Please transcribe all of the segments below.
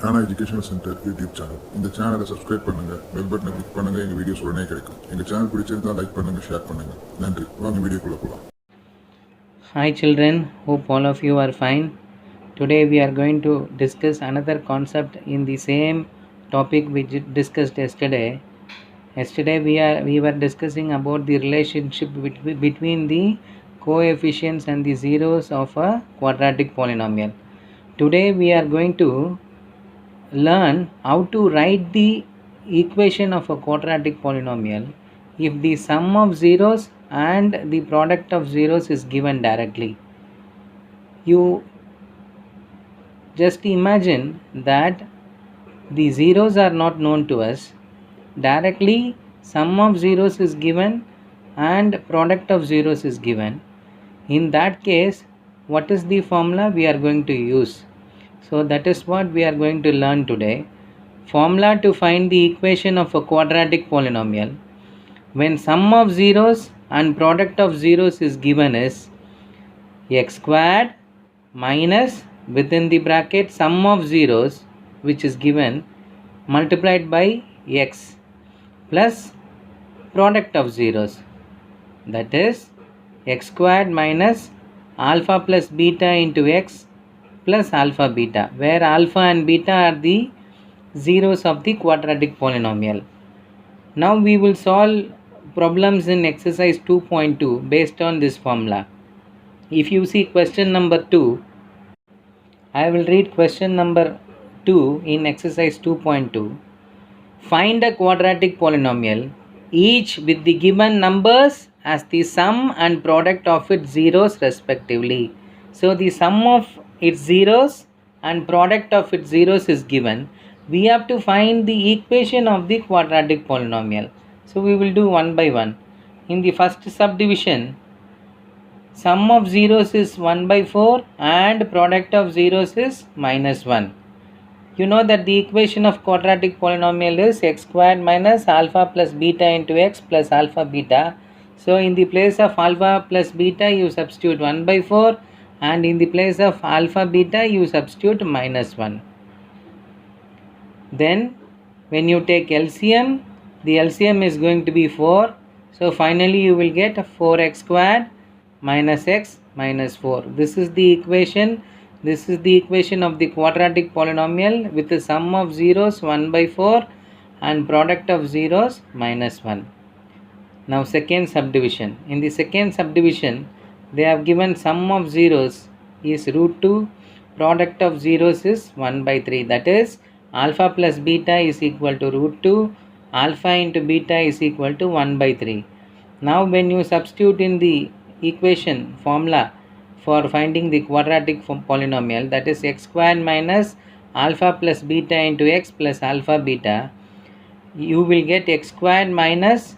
ஆனா educational centre YouTube channel. இந்த சேனலை சப்ஸ்கிரைப் பண்ணுங்க, பெல் பட்டனை கிளிக் பண்ணுங்க. எங்க வீடியோஸ் உடனே கிடைக்கும். எங்க சேனல் பிடிச்சிருந்தா லைக் பண்ணுங்க, ஷேர் பண்ணுங்க. நன்றி. வாங்க வீடியோக்குள்ள போலாம். Hi children, hope all of you are fine. Today we are going to discuss another concept in the same topic we discussed yesterday. Yesterday we were discussing about the relationship between the coefficients and the zeros of a quadratic polynomial. Today we are going to learn how to write the equation of a quadratic polynomial if the sum of zeros and the product of zeros is given directly. You just imagine that the zeros are not known to us. Directly sum of zeros is given and product of zeros is given. In that case, what is the formula we are going to use? So that is what we are going to learn today. Formula to find the equation of a quadratic polynomial when sum of zeros and product of zeros is given is x squared minus within the bracket sum of zeros which is given multiplied by x plus product of zeros, that is x squared minus alpha plus beta into x plus alpha beta, where alpha and beta are the zeros of the quadratic polynomial. Now we will solve problems in exercise 2.2 based on this formula. If you see question number 2, I will read question number 2 in exercise 2.2. Find a quadratic polynomial each with the given numbers as the sum and product of its zeros respectively. So the sum of its zeros and product of its zeros is given. We have to find the equation of the quadratic polynomial. So we will do one by one. In the first subdivision, sum of zeros is 1 by 4 and product of zeros is minus 1. You know that the equation of quadratic polynomial is x squared minus alpha plus beta into x plus alpha beta. So in the place of alpha plus beta you substitute 1 by 4 and in the place of alpha beta you substitute minus 1. Then when you take LCM, the LCM is going to be 4. So finally you will get 4x squared minus x minus 4. This is the equation. This is the equation of the quadratic polynomial with the sum of zeros 1 by 4 and product of zeros minus 1. Now second subdivision. In the second subdivision, they have given sum of zeros is root 2, product of zeros is 1 by 3. That is alpha plus beta is equal to root 2, alpha into beta is equal to 1 by 3. Now when you substitute in the equation formula for finding the quadratic polynomial, that is x squared minus alpha plus beta into x plus alpha beta, you will get x squared minus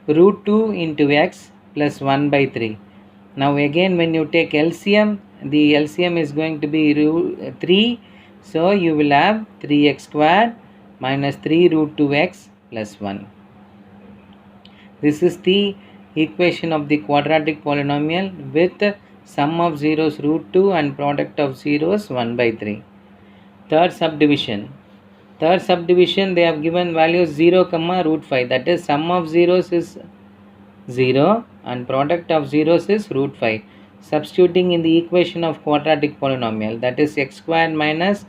root 2 into x plus 1 by 3. Now again when you take LCM, the LCM is going to be 3. So you will have 3x squared minus 3 root 2x plus 1. This is the equation of the quadratic polynomial with sum of zeros root 2 and product of zeros 1 by 3. Third subdivision. Third subdivision, they have given values 0 comma root 5. That is sum of zeros is 0 and product of zeros is root 5. Substituting in the equation of quadratic polynomial, that is x squared minus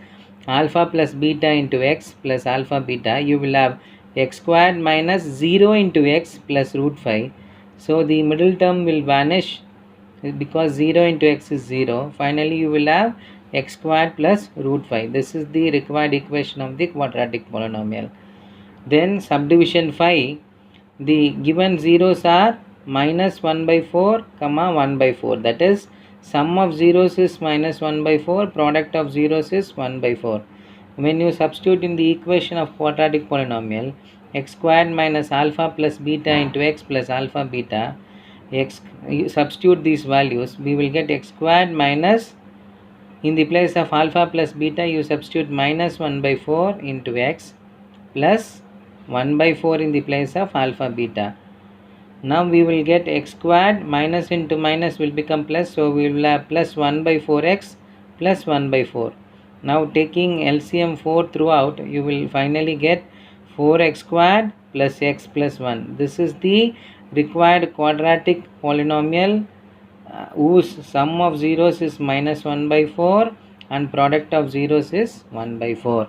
alpha plus beta into x plus alpha beta, you will have x squared minus 0 into x plus root 5. So the middle term will vanish because 0 into x is 0. Finally you will have x squared plus root 5. This is the required equation of the quadratic polynomial. Then subdivision 5, the given zeros are minus 1 by 4 comma 1 by 4. That is sum of zeros is minus 1 by 4, product of zeros is 1 by 4. When you substitute in the equation of quadratic polynomial, x squared minus alpha plus beta into x plus alpha beta, you substitute these values, we will get x squared minus, in the place of alpha plus beta you substitute minus 1 by 4 into x plus 1 by 4 in the place of alpha beta. Now we will get x squared minus into minus will become plus, so we will have plus 1 by 4x plus 1 by 4. Now taking LCM 4 throughout, you will finally get 4x squared plus x plus 1. This is the required quadratic polynomial whose sum of zeros is minus 1 by 4 and product of zeros is 1 by 4.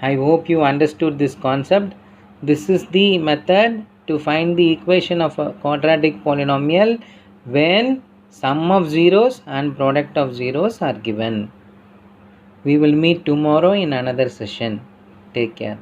I hope you understood this concept. This is the method to find the equation of a quadratic polynomial when sum of zeros and product of zeros are given. We will meet tomorrow in another session. Take care.